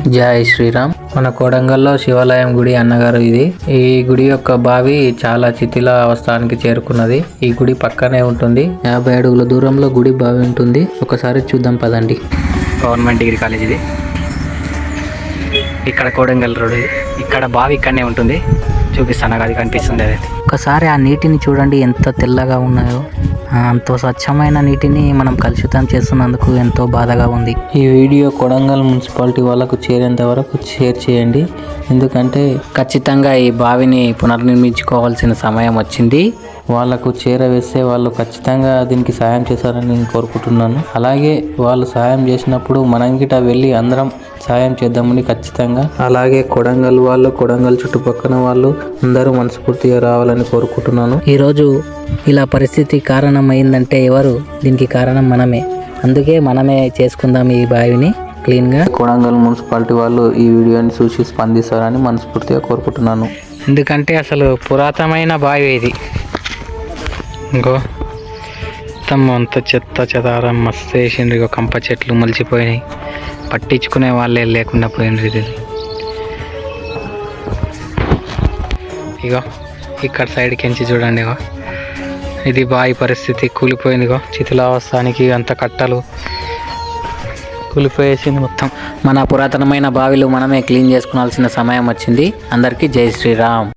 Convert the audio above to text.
జై శ్రీరామ్. మన కొడంగల్లో శివాలయం గుడి అన్నగారు ఇది. ఈ గుడి యొక్క బావి చాలా శిథిల అవస్థానికి చేరుకున్నది. ఈ గుడి పక్కనే ఉంటుంది. 50 అడుగుల దూరంలో గుడి బావి ఉంటుంది. ఒకసారి చూద్దాం పదండి. గవర్నమెంట్ డిగ్రీ కాలేజ్ ఇది. ఇక్కడ కొడంగల్ రోడ్. ఇక్కడ బావి ఇక్కడనే ఉంటుంది. చూపిస్తాను, అది కనిపిస్తుంది. అది ఒకసారి ఆ నీటిని చూడండి ఎంత తెల్లగా ఉన్నాయో. అంత స్వచ్ఛమైన నీటిని మనం కలుషితం చేస్తున్నందుకు ఎంతో బాధగా ఉంది. ఈ వీడియో కొడంగల్ మున్సిపాలిటీ వాళ్ళకు చేరేంత వరకు షేర్ చేయండి. ఎందుకంటే ఖచ్చితంగా ఈ బావిని పునర్నిర్మించుకోవాల్సిన సమయం వచ్చింది. వాళ్ళకు చేరవేస్తే వాళ్ళు ఖచ్చితంగా దీనికి సహాయం చేశారని నేను కోరుకుంటున్నాను. అలాగే వాళ్ళు సహాయం చేసినప్పుడు మనం గిట వెళ్ళి అందరం సహాయం చేద్దామని ఖచ్చితంగా. అలాగే కొడంగల్ వాళ్ళు, కొడంగల్ చుట్టుపక్కల వాళ్ళు అందరూ మనస్ఫూర్తిగా రావాలని కోరుకుంటున్నాను. ఈరోజు ఇలా పరిస్థితి కారణమైందంటే ఎవరు? దీనికి కారణం మనమే. అందుకే మనమే చేసుకుందాం ఈ బావిని క్లీన్గా. కొడంగల్ మున్సిపాలిటీ వాళ్ళు ఈ వీడియోని చూసి స్పందిస్తారని మనస్ఫూర్తిగా కోరుకుంటున్నాను. ఎందుకంటే అసలు పురాతనమైన బావి ఇది. ఇంకో మొత్తం అంత చెత్త చెదారం మస్తు వేసిండ్రు. ఇగో కంప చెట్లు మలిచిపోయినాయి. పట్టించుకునే వాళ్ళే లేకుండా పోయిండ్రు. ఇది ఇగో ఇక్కడ సైడ్కి ఎంచి చూడండి. ఇగో ఇది బావి పరిస్థితి కూలిపోయింది. ఇగో శిథిలావస్థానికి అంత కట్టలు కూలిపోయేసింది మొత్తం. మన పురాతనమైన బావిలు మనమే క్లీన్ చేసుకోవాల్సిన సమయం వచ్చింది. అందరికీ జై శ్రీరామ్.